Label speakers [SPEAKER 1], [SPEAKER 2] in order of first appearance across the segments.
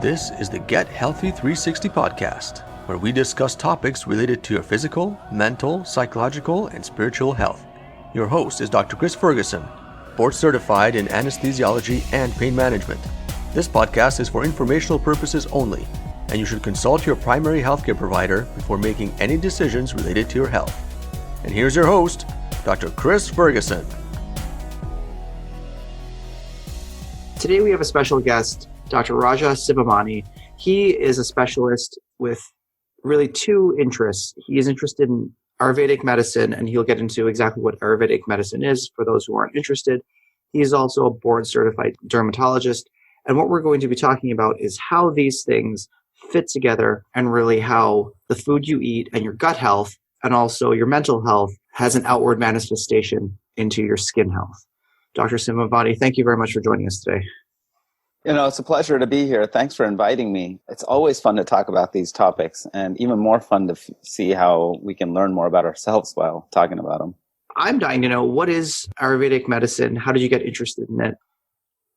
[SPEAKER 1] This is the Get Healthy 360 podcast, where we discuss topics related to your physical, mental, psychological, and spiritual health. Your host is Dr. Chris Ferguson, board certified in anesthesiology and pain management. This podcast is for informational purposes only, and you should consult your primary healthcare provider before making any decisions related to your health. And here's your host, Dr. Chris Ferguson.
[SPEAKER 2] Today we have a special guest, Dr. Raja Sivamani. He is a specialist with really two interests. He is interested in Ayurvedic medicine, and he'll get into exactly what Ayurvedic medicine is for those who aren't interested. He is also a board-certified dermatologist, and what we're going to be talking about is how these things fit together and really how the food you eat and your gut health and also your mental health has an outward manifestation into your skin health. Dr. Sivamani, thank you very much for joining us today.
[SPEAKER 3] It's a pleasure to be here. Thanks for inviting me. It's always fun to talk about these topics and even more fun to see how we can learn more about ourselves while talking about them.
[SPEAKER 2] I'm dying to know, what is Ayurvedic medicine? How did you get interested in it?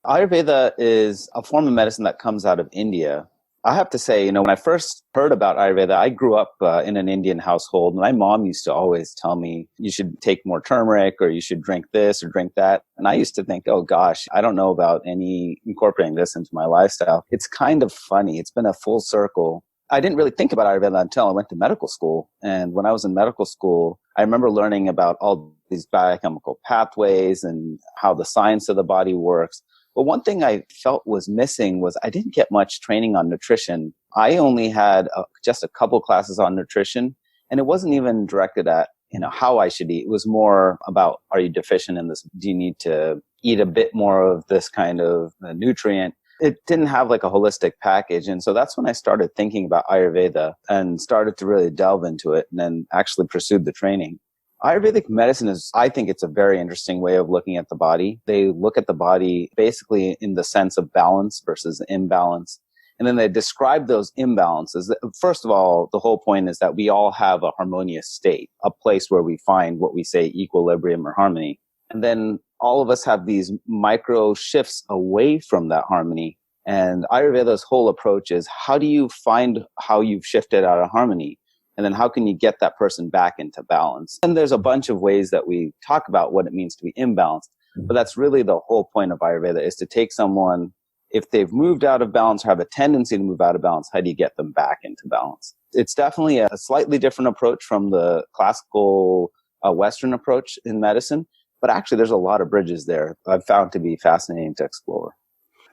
[SPEAKER 3] Ayurveda is a form of medicine that comes out of India. I have to say, when I first heard about Ayurveda, I grew up in an Indian household. My mom used to always tell me, you should take more turmeric or you should drink this or drink that. And I used to think, oh gosh, I don't know about incorporating this into my lifestyle. It's kind of funny. It's been a full circle. I didn't really think about Ayurveda until I went to medical school. And when I was in medical school, I remember learning about all these biochemical pathways and how the science of the body works. But one thing I felt was missing was I didn't get much training on nutrition. I only had just a couple classes on nutrition, and it wasn't even directed at, how I should eat. It was more about, are you deficient in this? Do you need to eat a bit more of this kind of nutrient? It didn't have like a holistic package. And so that's when I started thinking about Ayurveda and started to really delve into it and then actually pursued the training. Ayurvedic medicine I think it's a very interesting way of looking at the body. They look at the body basically in the sense of balance versus imbalance. And then they describe those imbalances. First of all, the whole point is that we all have a harmonious state, a place where we find what we say equilibrium or harmony. And then all of us have these micro shifts away from that harmony. And Ayurveda's whole approach is, how do you find how you've shifted out of harmony? And then how can you get that person back into balance? And there's a bunch of ways that we talk about what it means to be imbalanced. But that's really the whole point of Ayurveda, is to take someone, if they've moved out of balance or have a tendency to move out of balance, how do you get them back into balance? It's definitely a slightly different approach from the classical Western approach in medicine. But actually, there's a lot of bridges there I've found to be fascinating to explore.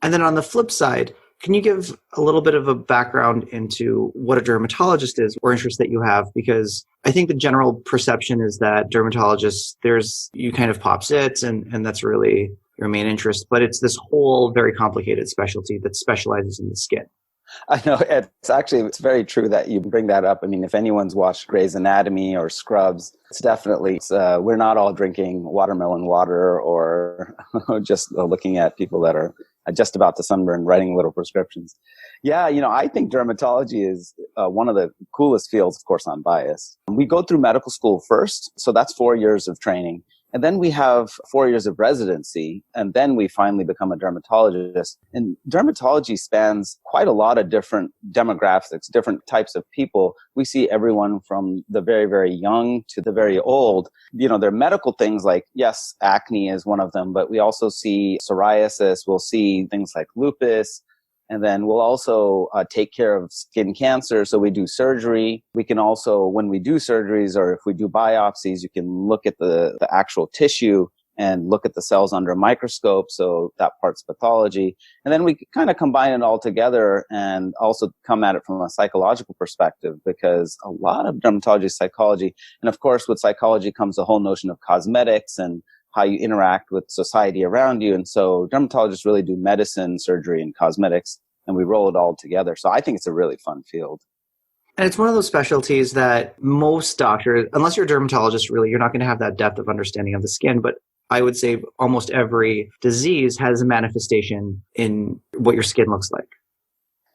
[SPEAKER 2] And then on the flip side, can you give a little bit of a background into what a dermatologist is, or interest that you have? Because I think the general perception is that dermatologists, you kind of pop zits and that's really your main interest, but it's this whole very complicated specialty that specializes in the skin.
[SPEAKER 3] I know, it's very true that you bring that up. I mean, if anyone's watched Grey's Anatomy or Scrubs, it's definitely, we're not all drinking watermelon water or just looking at people that are just about to sunburn, writing little prescriptions. Yeah, I think dermatology is one of the coolest fields. Of course, I'm biased. We go through medical school first, so that's 4 years of training. And then we have 4 years of residency, and then we finally become a dermatologist. And dermatology spans quite a lot of different demographics, different types of people. We see everyone from the very, very young to the very old. There are medical things like, yes, acne is one of them, but we also see psoriasis. We'll see things like lupus. And then we'll also take care of skin cancer. So we do surgery. We can also, when we do surgeries or if we do biopsies, you can look at the actual tissue and look at the cells under a microscope. So that part's pathology. And then we kind of combine it all together and also come at it from a psychological perspective, because a lot of dermatology is psychology. And of course, with psychology comes the whole notion of cosmetics and how you interact with society around you. And so dermatologists really do medicine, surgery, and cosmetics, and we roll it all together. So I think it's a really fun field.
[SPEAKER 2] And it's one of those specialties that most doctors, unless you're a dermatologist, really, you're not going to have that depth of understanding of the skin. But I would say almost every disease has a manifestation in what your skin looks like.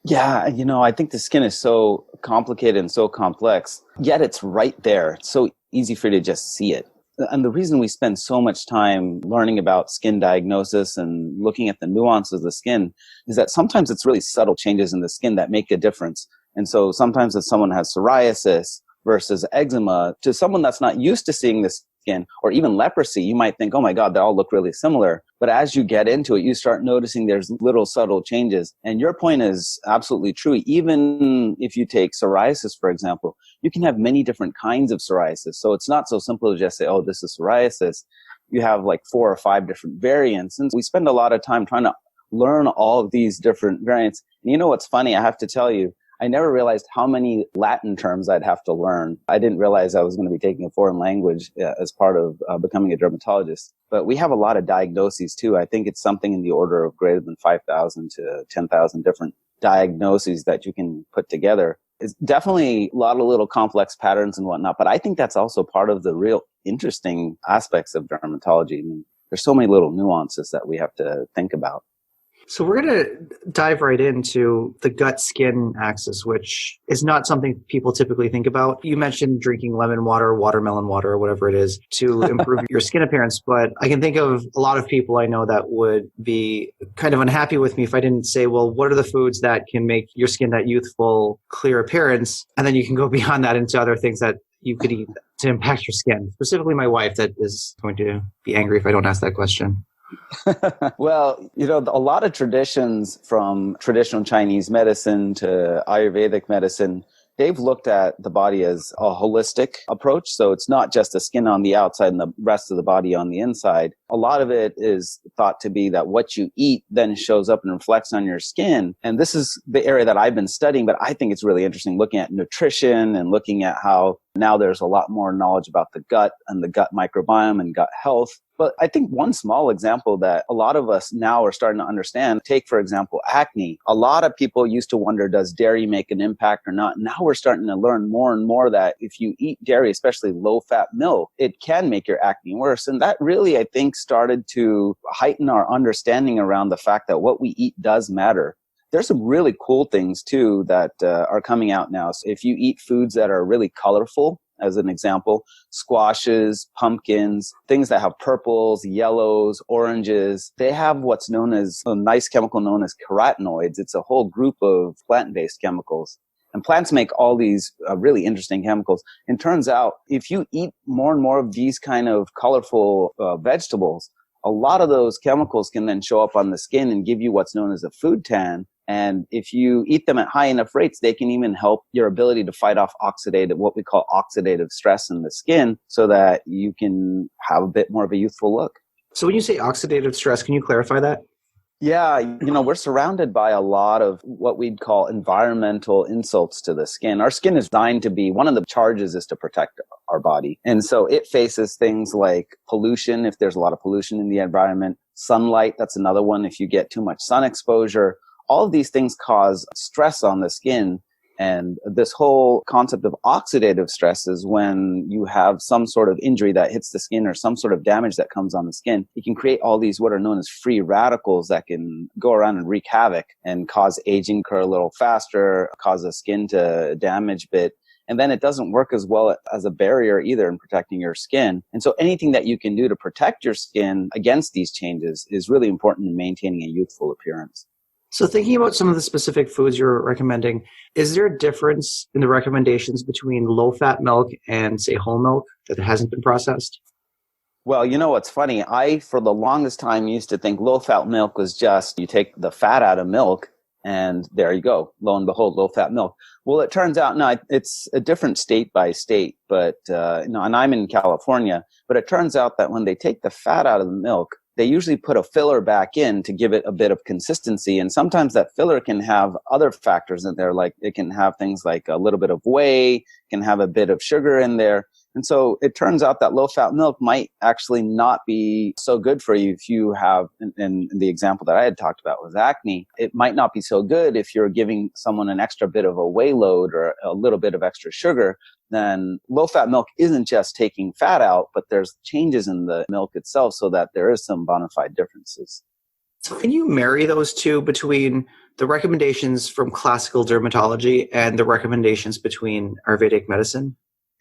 [SPEAKER 3] Yeah, I think the skin is so complicated and so complex, yet it's right there. It's so easy for you to just see it. And the reason we spend so much time learning about skin diagnosis and looking at the nuances of the skin is that sometimes it's really subtle changes in the skin that make a difference. And so sometimes if someone has psoriasis versus eczema, to someone that's not used to seeing this skin, or even leprosy, you might think, oh my God, they all look really similar. But as you get into it, you start noticing there's little subtle changes. And your point is absolutely true. Even if you take psoriasis, for example, you can have many different kinds of psoriasis. So it's not so simple to just say, oh, this is psoriasis. You have like 4 or 5 different variants. And we spend a lot of time trying to learn all of these different variants. And you know what's funny? I have to tell you, I never realized how many Latin terms I'd have to learn. I didn't realize I was going to be taking a foreign language as part of becoming a dermatologist. But we have a lot of diagnoses too. I think it's something in the order of greater than 5,000 to 10,000 different diagnoses that you can put together. It's definitely a lot of little complex patterns and whatnot. But I think that's also part of the real interesting aspects of dermatology. I mean, there's so many little nuances that we have to think about.
[SPEAKER 2] So we're going to dive right into the gut-skin axis, which is not something people typically think about. You mentioned drinking lemon water, watermelon water, or whatever it is to improve your skin appearance. But I can think of a lot of people I know that would be kind of unhappy with me if I didn't say, well, what are the foods that can make your skin that youthful, clear appearance? And then you can go beyond that into other things that you could eat to impact your skin. Specifically, my wife that is going to be angry if I don't ask that question.
[SPEAKER 3] Well, you know, a lot of traditions, from traditional Chinese medicine to Ayurvedic medicine, they've looked at the body as a holistic approach. So it's not just the skin on the outside and the rest of the body on the inside. A lot of it is thought to be that what you eat then shows up and reflects on your skin. And this is the area that I've been studying, but I think it's really interesting looking at nutrition and looking at how now there's a lot more knowledge about the gut and the gut microbiome and gut health. But I think one small example that a lot of us now are starting to understand, take, for example, acne. A lot of people used to wonder, does dairy make an impact or not? Now we're starting to learn more and more that if you eat dairy, especially low-fat milk, it can make your acne worse. And that really, I think, started to heighten our understanding around the fact that what we eat does matter. There's some really cool things, too, that are coming out now. So if you eat foods that are really colorful, as an example, squashes, pumpkins, things that have purples, yellows, oranges, they have what's known as a nice chemical known as carotenoids. It's a whole group of plant-based chemicals. And plants make all these really interesting chemicals. And turns out, if you eat more and more of these kind of colorful vegetables, a lot of those chemicals can then show up on the skin and give you what's known as a food tan. And if you eat them at high enough rates, they can even help your ability to fight off what we call oxidative stress in the skin, so that you can have a bit more of a youthful look.
[SPEAKER 2] So when you say oxidative stress, can you clarify that?
[SPEAKER 3] Yeah, you know, we're surrounded by a lot of what we'd call environmental insults to the skin. Our skin is designed to be, one of the charges is to protect our body. And so it faces things like pollution, if there's a lot of pollution in the environment, sunlight, that's another one, if you get too much sun exposure. All of these things cause stress on the skin. And this whole concept of oxidative stress is when you have some sort of injury that hits the skin or some sort of damage that comes on the skin. It can create all these what are known as free radicals that can go around and wreak havoc and cause aging occur a little faster, cause the skin to damage a bit. And then it doesn't work as well as a barrier either in protecting your skin. And so anything that you can do to protect your skin against these changes is really important in maintaining a youthful appearance.
[SPEAKER 2] So thinking about some of the specific foods you're recommending, is there a difference in the recommendations between low-fat milk and, say, whole milk that hasn't been processed?
[SPEAKER 3] Well, you know what's funny? I, for the longest time, used to think low-fat milk was just you take the fat out of milk and there you go. Lo and behold, low-fat milk. Well, it turns out, no, it's a different state by state, but and I'm in California, but it turns out that when they take the fat out of the milk, they usually put a filler back in to give it a bit of consistency. And sometimes that filler can have other factors in there, like it can have things like a little bit of whey, can have a bit of sugar in there. And so it turns out that low-fat milk might actually not be so good for you if you have, in the example that I had talked about with acne, it might not be so good if you're giving someone an extra bit of a whey load or a little bit of extra sugar. Then low-fat milk isn't just taking fat out, but there's changes in the milk itself so that there is some bona fide differences.
[SPEAKER 2] So can you marry those two between the recommendations from classical dermatology and the recommendations between Ayurvedic medicine?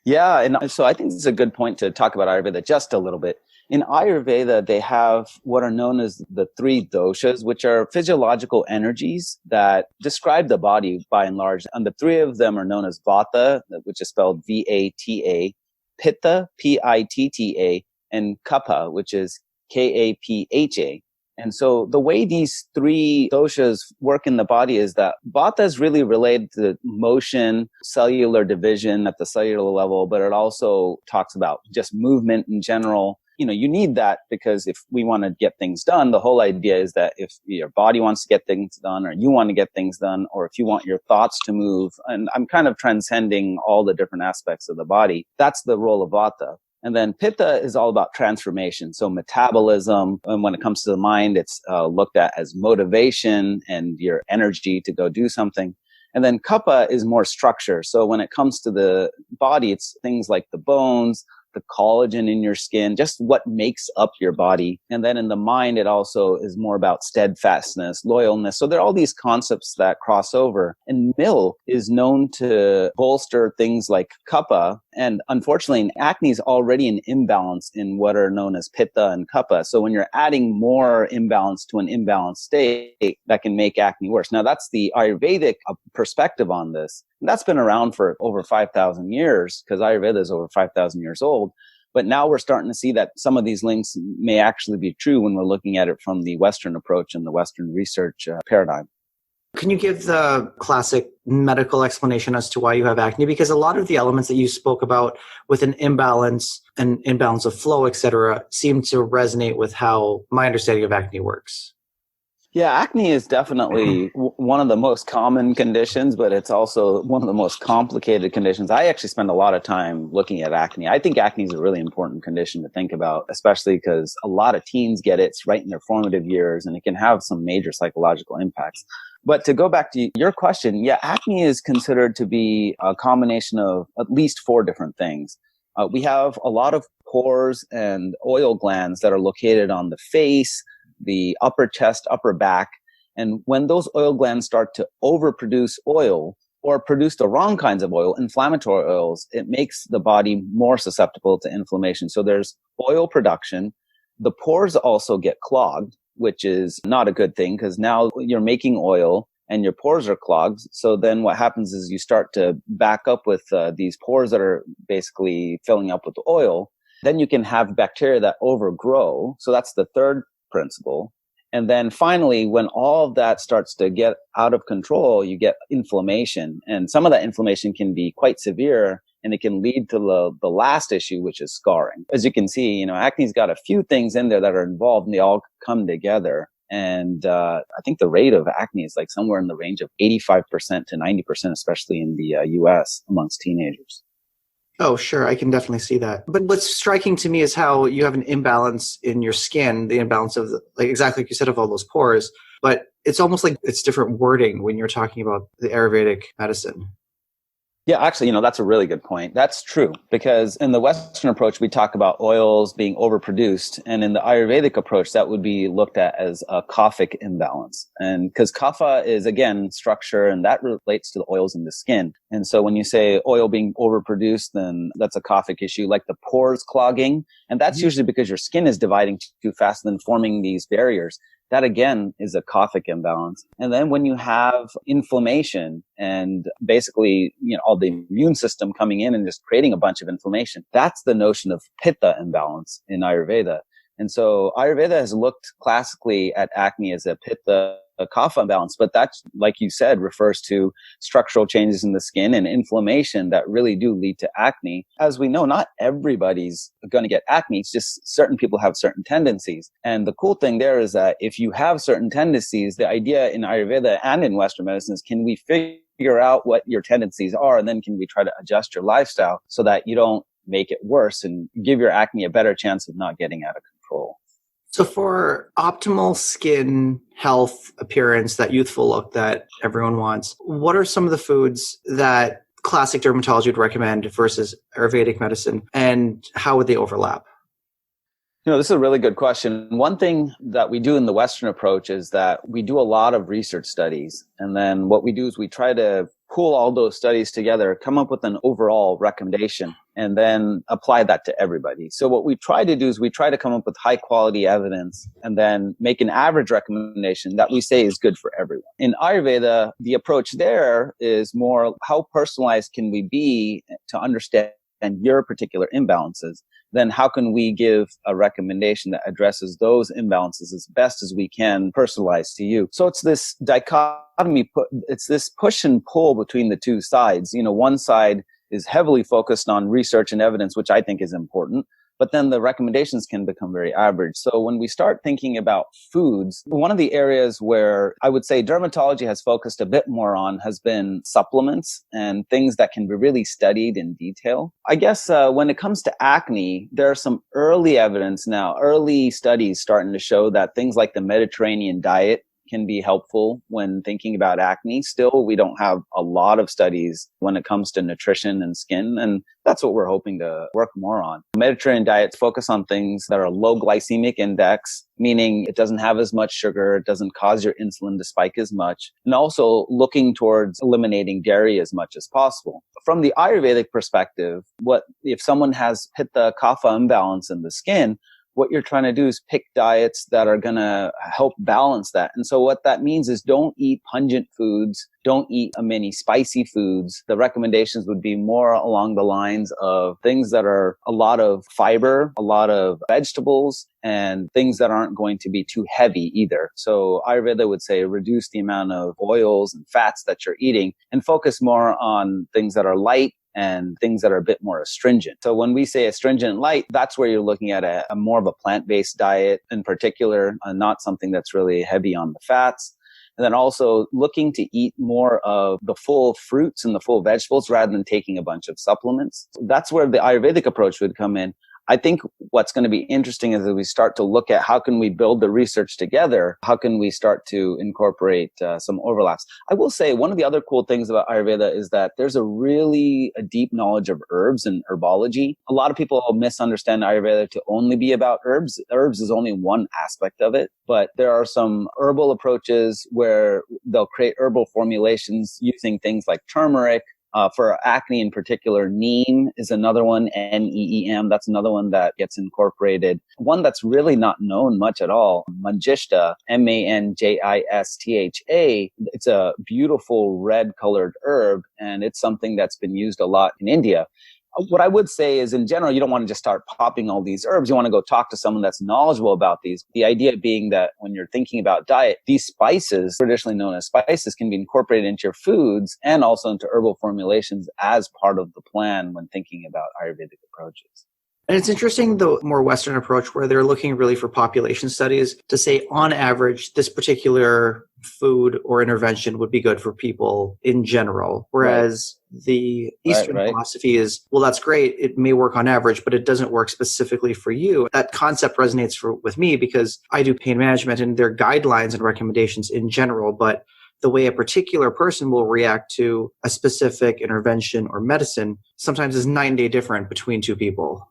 [SPEAKER 3] Yeah, and so I think this is a good point to talk about Ayurveda just a little bit. In Ayurveda, they have what are known as the three doshas, which are physiological energies that describe the body by and large. And the three of them are known as Vata, which is spelled Vata, Pitta, Pitta, and Kapha, which is Kapha. And so the way these three doshas work in the body is that Vata is really related to motion, cellular division at the cellular level, but it also talks about just movement in general. You need that because if we want to get things done, the whole idea is that if your body wants to get things done or you want to get things done, or if you want your thoughts to move, and I'm kind of transcending all the different aspects of the body, that's the role of Vata. And then Pitta is all about transformation. So metabolism, and when it comes to the mind, it's looked at as motivation and your energy to go do something. And then Kapha is more structure. So when it comes to the body, it's things like the bones, the collagen in your skin, just what makes up your body. And then in the mind, it also is more about steadfastness, loyalness. So there are all these concepts that cross over. And milk is known to bolster things like kapha. And unfortunately, acne is already an imbalance in what are known as pitta and kapha. So when you're adding more imbalance to an imbalanced state, that can make acne worse. Now, that's the Ayurvedic perspective on this. And that's been around for over 5,000 years because Ayurveda is over 5,000 years old. But now we're starting to see that some of these links may actually be true when we're looking at it from the Western approach and the Western research paradigm.
[SPEAKER 2] Can you give the classic medical explanation as to why you have acne? Because a lot of the elements that you spoke about with an imbalance of flow, et cetera, seem to resonate with how my understanding of acne works.
[SPEAKER 3] Yeah, acne is definitely one of the most common conditions, but it's also one of the most complicated conditions. I actually spend a lot of time looking at acne. I think acne is a really important condition to think about, especially because a lot of teens get it. It's right in their formative years, and it can have some major psychological impacts. But to go back to your question, yeah, acne is considered to be a combination of at least 4 different things. We have a lot of pores and oil glands that are located on the face, the upper chest, upper back. And when those oil glands start to overproduce oil or produce the wrong kinds of oil, inflammatory oils, it makes the body more susceptible to inflammation. So there's oil production. The pores also get clogged, which is not a good thing because now you're making oil and your pores are clogged. So then what happens is you start to back up with these pores that are basically filling up with oil. Then you can have bacteria that overgrow. So that's the third principle. And then finally, when all of that starts to get out of control, you get inflammation. And some of that inflammation can be quite severe, and it can lead to the last issue, which is scarring. As you can see, acne's got a few things in there that are involved, and they all come together. And I think the rate of acne is like somewhere in the range of 85% to 90%, especially in the US amongst teenagers.
[SPEAKER 2] Oh, sure. I can definitely see that. But what's striking to me is how you have an imbalance in your skin, the imbalance of, exactly like you said, of all those pores. But it's almost like it's different wording when you're talking about the Ayurvedic medicine.
[SPEAKER 3] Yeah, actually, that's a really good point. That's true because in the Western approach, we talk about oils being overproduced. And in the Ayurvedic approach, that would be looked at as a kaphic imbalance. And because kapha is, again, structure, and that relates to the oils in the skin. And so when you say oil being overproduced, then that's a kaphic issue, like the pores clogging. And that's usually because your skin is dividing too fast and then forming these barriers. That, again, is a kaphic imbalance. And then when you have inflammation and basically, all the immune system coming in and just creating a bunch of inflammation, that's the notion of pitta imbalance in Ayurveda. And so Ayurveda has looked classically at acne as a pitta, a kapha imbalance, but that's, like you said, refers to structural changes in the skin and inflammation that really do lead to acne. As we know, not everybody's going to get acne. It's just certain people have certain tendencies. And the cool thing there is that if you have certain tendencies, the idea in Ayurveda and in Western medicine is, can we figure out what your tendencies are? And then can we try to adjust your lifestyle so that you don't make it worse and give your acne a better chance of not getting out of control?
[SPEAKER 2] So for optimal skin health, appearance, that youthful look that everyone wants, what are some of the foods that classic dermatology would recommend versus Ayurvedic medicine, and how would they overlap?
[SPEAKER 3] This is a really good question. One thing that we do in the Western approach is that we do a lot of research studies. And then what we do is we try to pool all those studies together, come up with an overall recommendation. and then apply that to everybody. So what we try to do is we try to come up with high quality evidence and then make an average recommendation that we say is good for everyone. In Ayurveda, the approach there is more how personalized can we be to understand your particular imbalances. Then how can we give a recommendation that addresses those imbalances as best as we can, personalized to you? So it's this dichotomy, it's this push and pull between the two sides. One side is heavily focused on research and evidence, which I think is important. But then the recommendations can become very average. So when we start thinking about foods, one of the areas where I would say dermatology has focused a bit more on has been supplements and things that can be really studied in detail. I guess when it comes to acne, there are some early evidence now, early studies starting to show that things like the Mediterranean diet can be helpful when thinking about acne. Still, we don't have a lot of studies when it comes to nutrition and skin, and that's what we're hoping to work more on. Mediterranean diets focus on things that are low glycemic index, meaning it doesn't have as much sugar, it doesn't cause your insulin to spike as much, and also looking towards eliminating dairy as much as possible. From the Ayurvedic perspective, what if someone has pitta kapha imbalance in the skin, what you're trying to do is pick diets that are going to help balance that. And so what that means is don't eat pungent foods, don't eat many spicy foods. The recommendations would be more along the lines of things that are a lot of fiber, a lot of vegetables, and things that aren't going to be too heavy either. So Ayurveda would say reduce the amount of oils and fats that you're eating and focus more on things that are light and things that are a bit more astringent. So when we say astringent light, that's where you're looking at a more of a plant-based diet in particular, not something that's really heavy on the fats. And then also looking to eat more of the full fruits and the full vegetables rather than taking a bunch of supplements. So that's where the Ayurvedic approach would come in. I think what's going to be interesting is that we start to look at how can we build the research together? How can we start to incorporate some overlaps? I will say one of the other cool things about Ayurveda is that there's a deep knowledge of herbs and herbology. A lot of people misunderstand Ayurveda to only be about herbs. Herbs is only one aspect of it, but there are some herbal approaches where they'll create herbal formulations using things like turmeric. For acne in particular, neem is another one, NEEM. That's another one that gets incorporated. One that's really not known much at all, Manjishta, MANJISTHA. It's a beautiful red colored herb, and it's something that's been used a lot in India. What I would say is, in general, you don't want to just start popping all these herbs. You want to go talk to someone that's knowledgeable about these. The idea being that when you're thinking about diet, these spices, traditionally known as spices, can be incorporated into your foods and also into herbal formulations as part of the plan when thinking about Ayurvedic approaches.
[SPEAKER 2] And it's interesting, the more Western approach where they're looking really for population studies to say, on average, this particular food or intervention would be good for people in general. Whereas the Eastern philosophy is, well, that's great. It may work on average, but it doesn't work specifically for you. That concept resonates with me because I do pain management and there are guidelines and recommendations in general, but the way a particular person will react to a specific intervention or medicine sometimes is night and day different between two people.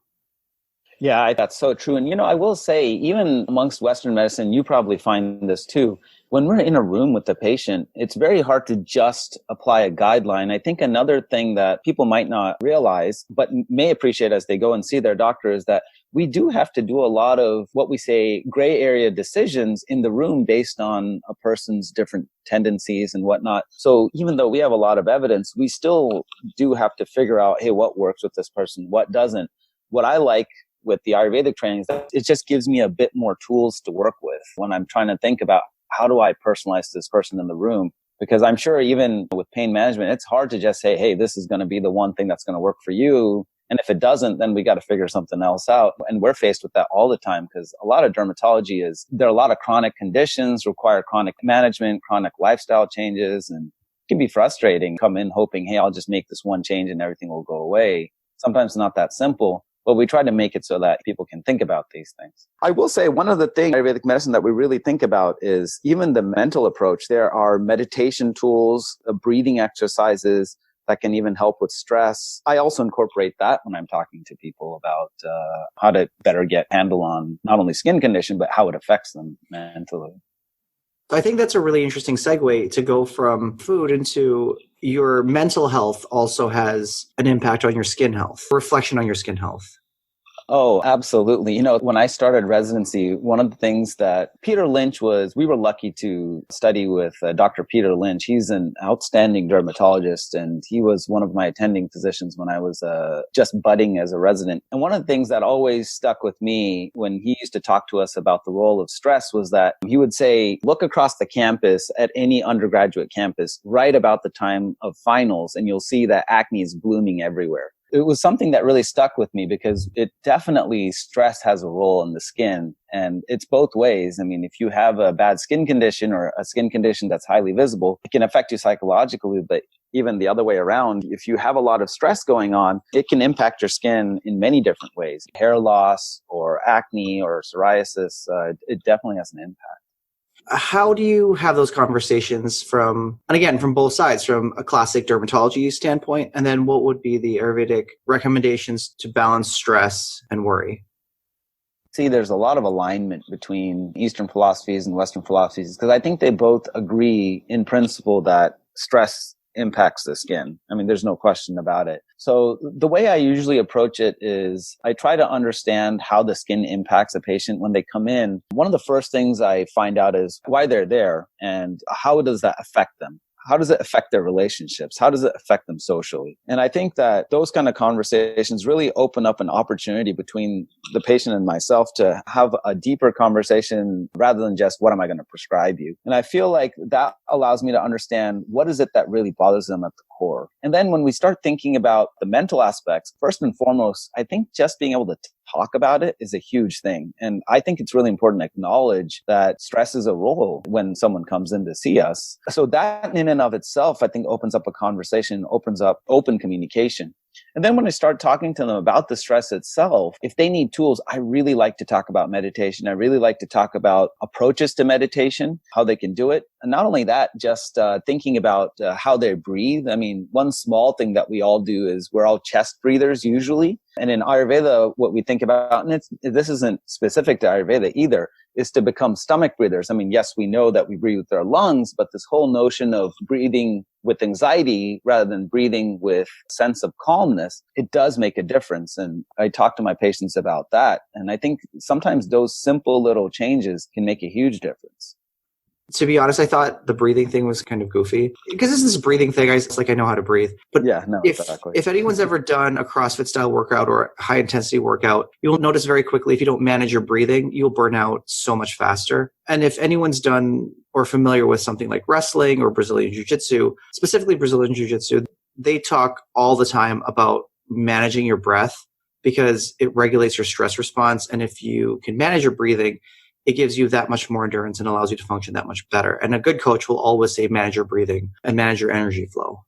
[SPEAKER 3] Yeah, that's so true. And, I will say, even amongst Western medicine, you probably find this too. When we're in a room with the patient, it's very hard to just apply a guideline. I think another thing that people might not realize, but may appreciate as they go and see their doctor, is that we do have to do a lot of what we say gray area decisions in the room based on a person's different tendencies and whatnot. So even though we have a lot of evidence, we still do have to figure out, hey, what works with this person, what doesn't. What I like with the Ayurvedic training is that it just gives me a bit more tools to work with when I'm trying to think about how do I personalize this person in the room? Because I'm sure even with pain management, it's hard to just say, hey, this is going to be the one thing that's going to work for you. And if it doesn't, then we got to figure something else out. And we're faced with that all the time because a lot of dermatology there are a lot of chronic conditions, require chronic management, chronic lifestyle changes, and it can be frustrating. Come in hoping, hey, I'll just make this one change and everything will go away. Sometimes it's not that simple. But we try to make it so that people can think about these things. I will say one of the things in Ayurvedic medicine that we really think about is even the mental approach. There are meditation tools, breathing exercises that can even help with stress. I also incorporate that when I'm talking to people about how to better get handle on not only skin condition, but how it affects them mentally.
[SPEAKER 2] I think that's a really interesting segue to go from food into your mental health also has an impact on your skin health, reflection on your skin health.
[SPEAKER 3] Oh, absolutely. When I started residency, one of the things that we were lucky to study with Dr. Peter Lynch. He's an outstanding dermatologist, and he was one of my attending physicians when I was just budding as a resident. And one of the things that always stuck with me when he used to talk to us about the role of stress was that he would say, look across the campus at any undergraduate campus right about the time of finals, and you'll see that acne is blooming everywhere. It was something that really stuck with me because it definitely, stress has a role in the skin, and it's both ways. I mean, if you have a bad skin condition or a skin condition that's highly visible, it can affect you psychologically, but even the other way around, if you have a lot of stress going on, it can impact your skin in many different ways. Hair loss or acne or psoriasis, it definitely has an impact.
[SPEAKER 2] How do you have those conversations from both sides, from a classic dermatology standpoint, and then what would be the Ayurvedic recommendations to balance stress and worry?
[SPEAKER 3] See, there's a lot of alignment between Eastern philosophies and Western philosophies because I think they both agree in principle that stress impacts the skin. I mean, there's no question about it. So the way I usually approach it is I try to understand how the skin impacts a patient when they come in. One of the first things I find out is why they're there and how does that affect them? How does it affect their relationships? How does it affect them socially? And I think that those kind of conversations really open up an opportunity between the patient and myself to have a deeper conversation rather than just, what am I going to prescribe you? And I feel like that allows me to understand what is it that really bothers them at the core. And then when we start thinking about the mental aspects, first and foremost, I think just being able to talk about it is a huge thing. And I think it's really important to acknowledge that stress is a role when someone comes in to see us. So that in and of itself, I think opens up a conversation, opens up open communication. And then when I start talking to them about the stress itself, if they need tools, I really like to talk about meditation. I really like to talk about approaches to meditation, how they can do it. And not only that, just thinking about how they breathe. I mean, one small thing that we all do is we're all chest breathers usually. And in Ayurveda, what we think about, and this isn't specific to Ayurveda either, is to become stomach breathers. I mean, yes, we know that we breathe with our lungs, but this whole notion of breathing with anxiety rather than breathing with sense of calmness, it does make a difference. And I talk to my patients about that. And I think sometimes those simple little changes can make a huge difference.
[SPEAKER 2] To be honest, I thought the breathing thing was kind of goofy because this is this breathing thing. I know how to breathe. But
[SPEAKER 3] yeah, no, exactly.
[SPEAKER 2] If anyone's ever done a CrossFit style workout or a high intensity workout, you'll notice very quickly if you don't manage your breathing, you'll burn out so much faster. And if anyone's done or familiar with something like wrestling or Brazilian Jiu-Jitsu, specifically Brazilian Jiu-Jitsu, they talk all the time about managing your breath because it regulates your stress response. And if you can manage your breathing, it gives you that much more endurance and allows you to function that much better. And a good coach will always say, manage your breathing and manage your energy flow.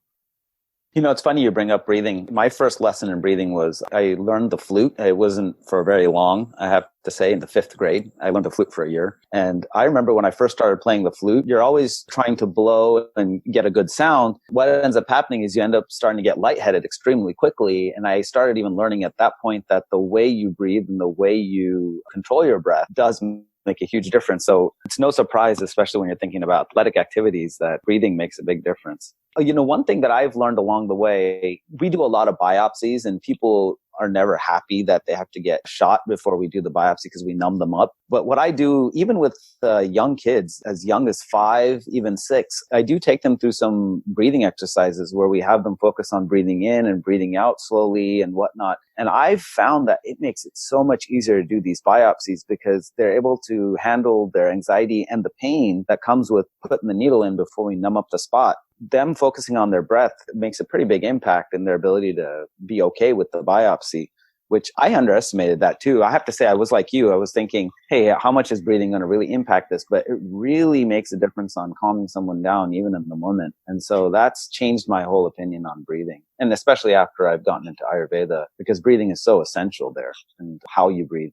[SPEAKER 3] You know, it's funny you bring up breathing. My first lesson in breathing was I learned the flute. It wasn't for very long, I have to say, in the 5th grade. I learned the flute for a year. And I remember when I first started playing the flute, you're always trying to blow and get a good sound. What ends up happening is you end up starting to get lightheaded extremely quickly. And I started even learning at that point that the way you breathe and the way you control your breath does make a huge difference. So it's no surprise, especially when you're thinking about athletic activities, that breathing makes a big difference. You know, one thing that I've learned along the way, we do a lot of biopsies and people are never happy that they have to get shot before we do the biopsy because we numb them up. But what I do, even with young kids, as young as 5, even 6, I do take them through some breathing exercises where we have them focus on breathing in and breathing out slowly and whatnot. And I've found that it makes it so much easier to do these biopsies because they're able to handle their anxiety and the pain that comes with putting the needle in before we numb up the spot. Them focusing on their breath makes a pretty big impact in their ability to be okay with the biopsy, which I underestimated that too. I have to say, I was like you. I was thinking, hey, how much is breathing going to really impact this? But it really makes a difference on calming someone down, even in the moment. And so that's changed my whole opinion on breathing. And especially after I've gotten into Ayurveda, because breathing is so essential there and how you breathe.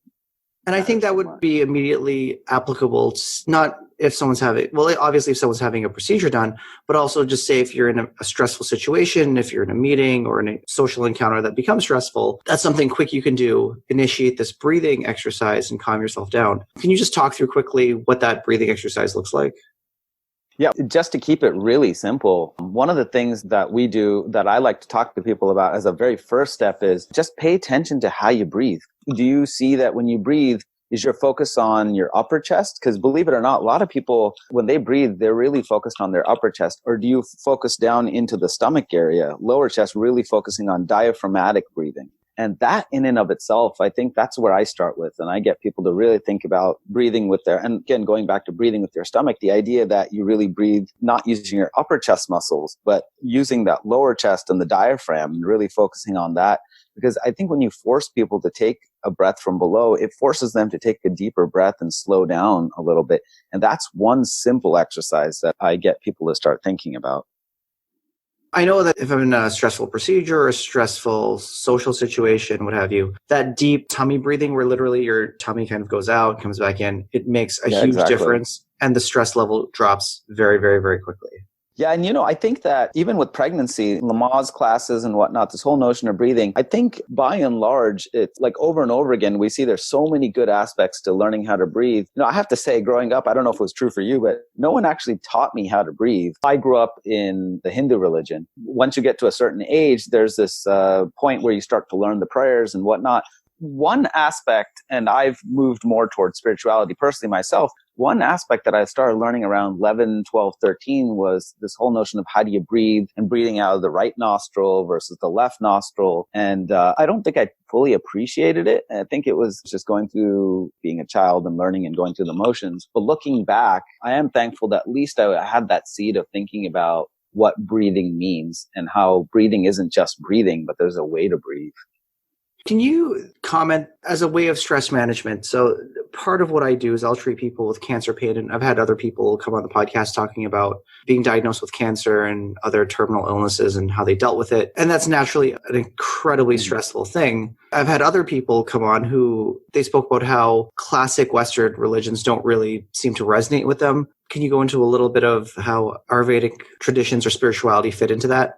[SPEAKER 2] And I think that would be immediately applicable, not if someone's obviously if someone's having a procedure done, but also just say if you're in a stressful situation, if you're in a meeting or in a social encounter that becomes stressful, that's something quick you can do. Initiate this breathing exercise and calm yourself down. Can you just talk through quickly what that breathing exercise looks like?
[SPEAKER 3] Yeah, just to keep it really simple, one of the things that we do that I like to talk to people about as a very first step is just pay attention to how you breathe. Do you see that when you breathe, is your focus on your upper chest? Because believe it or not, a lot of people, when they breathe, they're really focused on their upper chest. Or do you focus down into the stomach area, lower chest, really focusing on diaphragmatic breathing? And that in and of itself, I think that's where I start with. And I get people to really think about breathing with their, and again, going back to breathing with your stomach, the idea that you really breathe not using your upper chest muscles, but using that lower chest and the diaphragm and really focusing on that. Because I think when you force people to take a breath from below, it forces them to take a deeper breath and slow down a little bit. And that's one simple exercise that I get people to start thinking about.
[SPEAKER 2] I know that if I'm in a stressful procedure or a stressful social situation, what have you, that deep tummy breathing where literally your tummy kind of goes out, comes back in, it makes a huge difference. And the stress level drops very, very, very quickly.
[SPEAKER 3] Yeah. And, I think that even with pregnancy, Lamaze classes and whatnot, this whole notion of breathing, I think by and large, it's like over and over again, we see there's so many good aspects to learning how to breathe. I have to say growing up, I don't know if it was true for you, but no one actually taught me how to breathe. I grew up in the Hindu religion. Once you get to a certain age, there's this point where you start to learn the prayers and whatnot. One aspect, and I've moved more towards spirituality personally myself, one aspect that I started learning around 11, 12, 13 was this whole notion of how do you breathe and breathing out of the right nostril versus the left nostril. And I don't think I fully appreciated it. I think it was just going through being a child and learning and going through the motions. But looking back, I am thankful that at least I had that seed of thinking about what breathing means and how breathing isn't just breathing, but there's a way to breathe.
[SPEAKER 2] Can you comment as a way of stress management? So part of what I do is I'll treat people with cancer pain. And I've had other people come on the podcast talking about being diagnosed with cancer and other terminal illnesses and how they dealt with it. And that's naturally an incredibly stressful thing. I've had other people come on who they spoke about how classic Western religions don't really seem to resonate with them. Can you go into a little bit of how Ayurvedic traditions or spirituality fit into that?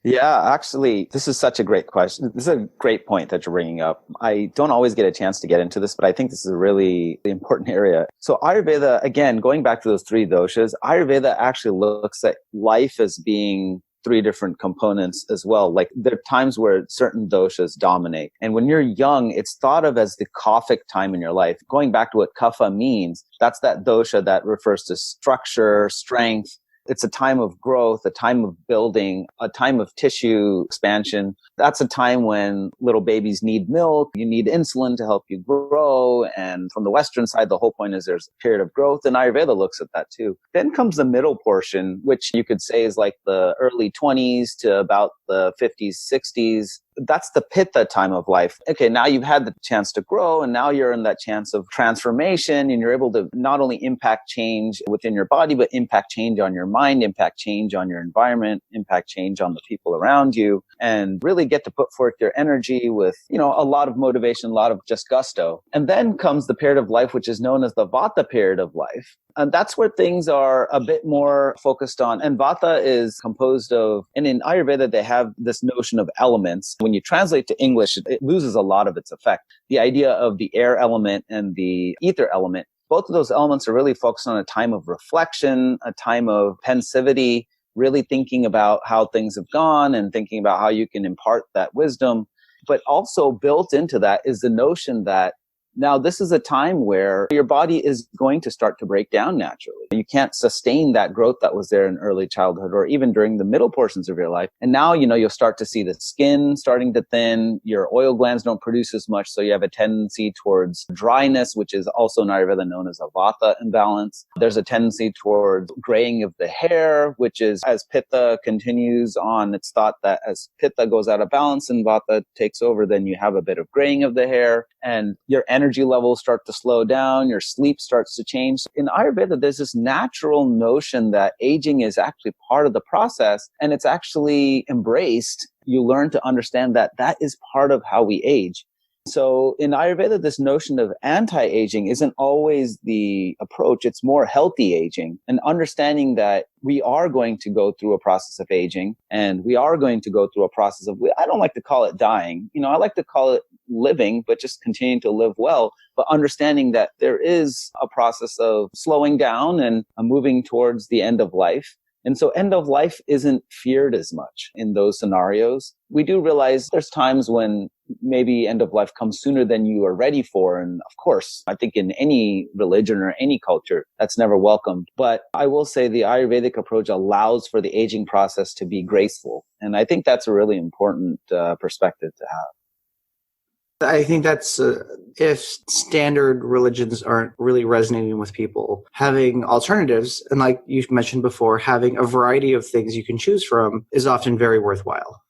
[SPEAKER 3] Yeah, actually, this is such a great question. This is a great point that you're bringing up. I don't always get a chance to get into this, but I think this is a really important area. So Ayurveda, again, going back to those three doshas, Ayurveda actually looks at life as being three different components as well. Like there are times where certain doshas dominate. And when you're young, it's thought of as the kaphic time in your life. Going back to what kapha means, that's that dosha that refers to structure, strength. It's a time of growth, a time of building, a time of tissue expansion. That's a time when little babies need milk. You need insulin to help you grow. And from the Western side, the whole point is there's a period of growth. And Ayurveda looks at that too. Then comes the middle portion, which you could say is like the early 20s to about the 50s, 60s. That's the pitta time of life. Okay, now you've had the chance to grow and now you're in that chance of transformation and you're able to not only impact change within your body, but impact change on your mind, impact change on your environment, impact change on the people around you, and really get to put forth your energy with, a lot of motivation, a lot of just gusto. And then comes the period of life, which is known as the Vata period of life. And that's where things are a bit more focused on. And Vata is composed of, and in Ayurveda, they have this notion of elements. When you translate to English, it loses a lot of its effect. The idea of the air element and the ether element, both of those elements are really focused on a time of reflection, a time of pensivity, really thinking about how things have gone and thinking about how you can impart that wisdom. But also built into that is the notion that now, this is a time where your body is going to start to break down naturally. You can't sustain that growth that was there in early childhood or even during the middle portions of your life. And now, you'll start to see the skin starting to thin. Your oil glands don't produce as much. So you have a tendency towards dryness, which is also in Ayurveda known as a Vata imbalance. There's a tendency towards graying of the hair, which is as Pitta continues on. It's thought that as Pitta goes out of balance and Vata takes over, then you have a bit of graying of the hair and your energy levels start to slow down, your sleep starts to change. In Ayurveda, there's this natural notion that aging is actually part of the process and it's actually embraced. You learn to understand that that is part of how we age. So in Ayurveda, this notion of anti-aging isn't always the approach. It's more healthy aging and understanding that we are going to go through a process of aging and we are going to go through a process of, I don't like to call it dying. I like to call it living, but just continuing to live well, but understanding that there is a process of slowing down and moving towards the end of life. And so end of life isn't feared as much in those scenarios. We do realize there's times when maybe end of life comes sooner than you are ready for. And of course, I think in any religion or any culture, that's never welcomed. But I will say the Ayurvedic approach allows for the aging process to be graceful. And I think that's a really important perspective to have.
[SPEAKER 2] I think that's if standard religions aren't really resonating with people, having alternatives, and like you mentioned before, having a variety of things you can choose from is often very worthwhile.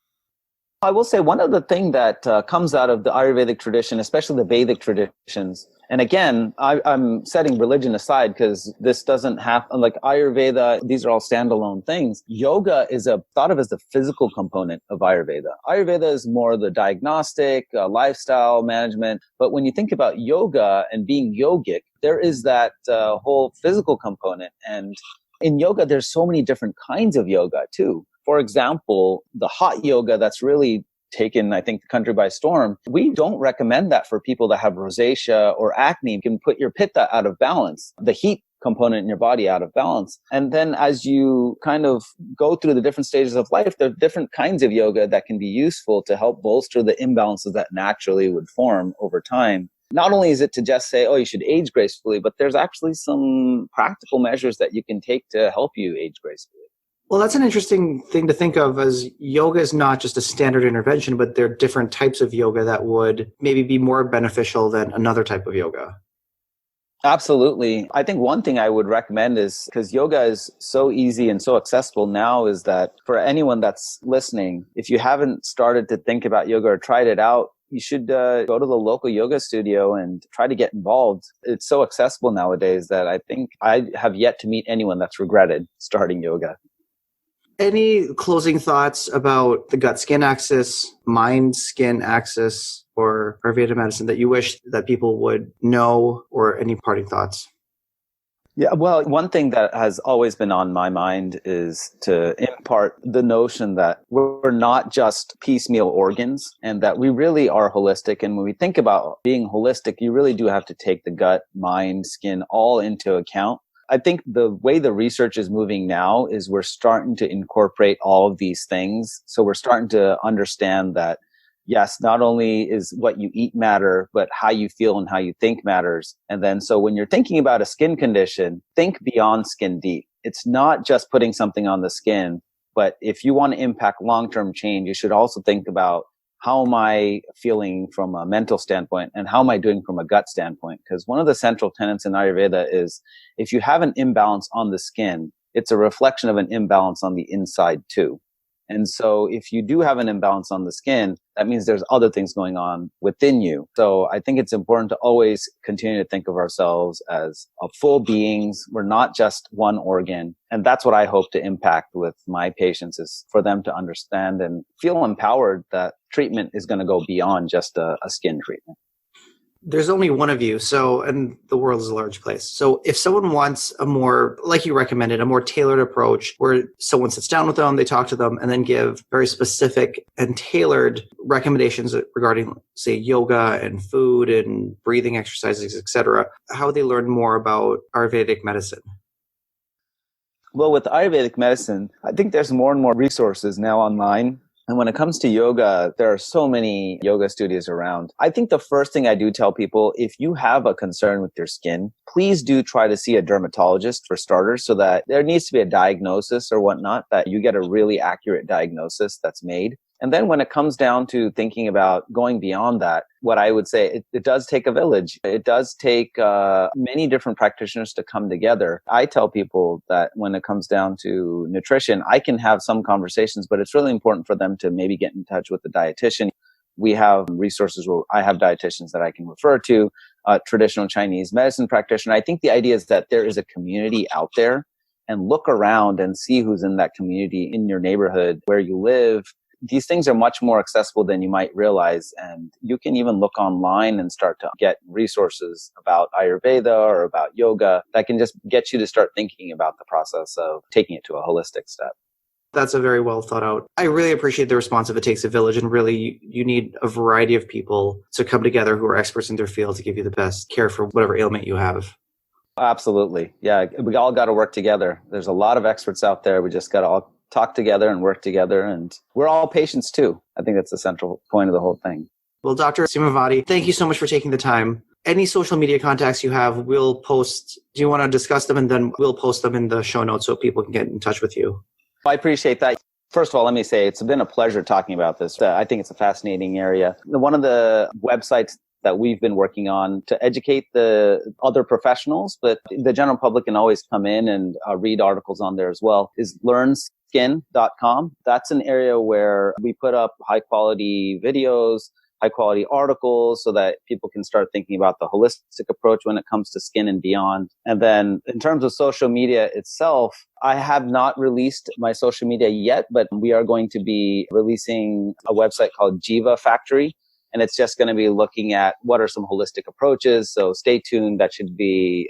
[SPEAKER 3] I will say one of the things that comes out of the Ayurvedic tradition, especially the Vedic traditions, and again, I'm setting religion aside because this doesn't happen, like Ayurveda, these are all standalone things. Yoga is thought of as the physical component of Ayurveda. Ayurveda is more the diagnostic, lifestyle management. But when you think about yoga and being yogic, there is that whole physical component. And in yoga, there's so many different kinds of yoga too. For example, the hot yoga that's really taken, I think, the country by storm. We don't recommend that for people that have rosacea or acne. You can put your pitta out of balance, the heat component in your body out of balance. And then as you kind of go through the different stages of life, there are different kinds of yoga that can be useful to help bolster the imbalances that naturally would form over time. Not only is it to just say, oh, you should age gracefully, but there's actually some practical measures that you can take to help you age gracefully.
[SPEAKER 2] Well, that's an interesting thing to think of, as yoga is not just a standard intervention, but there are different types of yoga that would maybe be more beneficial than another type of yoga.
[SPEAKER 3] Absolutely. I think one thing I would recommend is, because yoga is so easy and so accessible now, is that for anyone that's listening, if you haven't started to think about yoga or tried it out, you should go to the local yoga studio and try to get involved. It's so accessible nowadays that I think I have yet to meet anyone that's regretted starting yoga.
[SPEAKER 2] Any closing thoughts about the gut-skin axis, mind-skin axis, or Ayurveda medicine that you wish that people would know, or any parting thoughts?
[SPEAKER 3] Yeah, well, one thing that has always been on my mind is to impart the notion that we're not just piecemeal organs and that we really are holistic. And when we think about being holistic, you really do have to take the gut, mind, skin all into account. I think the way the research is moving now is we're starting to incorporate all of these things. So we're starting to understand that, yes, not only is what you eat matter, but how you feel and how you think matters. And then so when you're thinking about a skin condition, think beyond skin deep. It's not just putting something on the skin, but if you want to impact long-term change, you should also think about, how am I feeling from a mental standpoint and how am I doing from a gut standpoint? Because one of the central tenets in Ayurveda is if you have an imbalance on the skin, it's a reflection of an imbalance on the inside too. And so if you do have an imbalance on the skin, that means there's other things going on within you. So I think it's important to always continue to think of ourselves as full beings. We're not just one organ. And that's what I hope to impact with my patients, is for them to understand and feel empowered that treatment is going to go beyond just a skin treatment.
[SPEAKER 2] There's only one of you, and the world is a large place. So if someone wants a more, like you recommended, a more tailored approach where someone sits down with them, they talk to them, and then give very specific and tailored recommendations regarding, say, yoga and food and breathing exercises, etc., how would they learn more about Ayurvedic medicine?
[SPEAKER 3] Well, with Ayurvedic medicine, I think there's more and more resources now online. And when it comes to yoga, there are so many yoga studios around. I think the first thing I do tell people, if you have a concern with your skin, please do try to see a dermatologist for starters, so that there needs to be a diagnosis or whatnot, that you get a really accurate diagnosis that's made. And then when it comes down to thinking about going beyond that, what I would say, it does take a village. It does take many different practitioners to come together. I tell people that when it comes down to nutrition, I can have some conversations, but it's really important for them to maybe get in touch with the dietitian. We have resources where I have dietitians that I can refer to, traditional Chinese medicine practitioner. I think the idea is that there is a community out there, and look around and see who's in that community in your neighborhood, where you live. These things are much more accessible than you might realize. And you can even look online and start to get resources about Ayurveda or about yoga that can just get you to start thinking about the process of taking it to a holistic step.
[SPEAKER 2] That's a very well thought out. I really appreciate the response of It Takes a Village, and really you need a variety of people to come together who are experts in their field to give you the best care for whatever ailment you have.
[SPEAKER 3] Absolutely. Yeah, we all got to work together. There's a lot of experts out there. We just got to all talk together and work together. And we're all patients too. I think that's the central point of the whole thing.
[SPEAKER 2] Well, Dr. Sivamani, thank you so much for taking the time. Any social media contacts you have, we'll post. Do you want to discuss them? And then we'll post them in the show notes so people can get in touch with you.
[SPEAKER 3] I appreciate that. First of all, let me say it's been a pleasure talking about this. I think it's a fascinating area. One of the websites that we've been working on to educate the other professionals, but the general public can always come in and read articles on there as well, is learnskin.com. That's an area where we put up high quality videos, high quality articles so that people can start thinking about the holistic approach when it comes to skin and beyond. And then in terms of social media itself, I have not released my social media yet, but we are going to be releasing a website called Jiva Factory. And it's just going to be looking at what are some holistic approaches. So stay tuned. I should be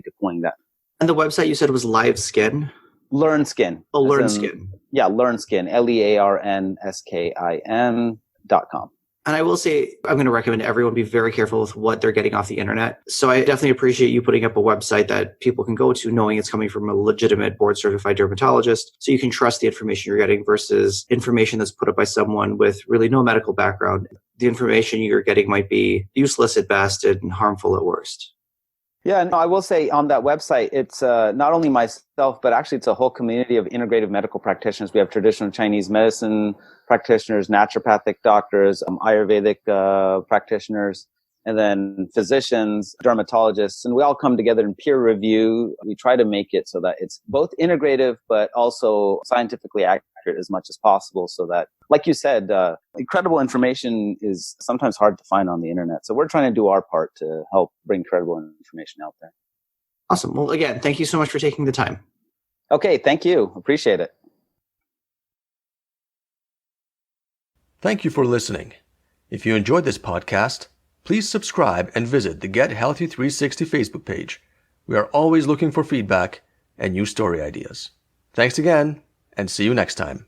[SPEAKER 3] deploying that.
[SPEAKER 2] And the website you said was Live Skin?
[SPEAKER 3] Learn Skin.
[SPEAKER 2] Oh, Learn Skin.
[SPEAKER 3] Yeah, Learn Skin. LearnSkin.com.
[SPEAKER 2] And I will say, I'm going to recommend everyone be very careful with what they're getting off the internet. So I definitely appreciate you putting up a website that people can go to knowing it's coming from a legitimate board certified dermatologist. So you can trust the information you're getting versus information that's put up by someone with really no medical background. The information you're getting might be useless at best and harmful at worst.
[SPEAKER 3] Yeah, no, I will say on that website, it's not only myself, but actually it's a whole community of integrative medical practitioners. We have traditional Chinese medicine practitioners, naturopathic doctors, Ayurvedic practitioners, and then physicians, dermatologists, and we all come together in peer review. We try to make it so that it's both integrative, but also scientifically accurate as much as possible so that, like you said, credible information is sometimes hard to find on the internet. So we're trying to do our part to help bring credible information out there.
[SPEAKER 2] Awesome. Well, again, thank you so much for taking the time.
[SPEAKER 3] Okay, thank you. Appreciate it.
[SPEAKER 1] Thank you for listening. If you enjoyed this podcast, please subscribe and visit the Get Healthy 360 Facebook page. We are always looking for feedback and new story ideas. Thanks again, and see you next time.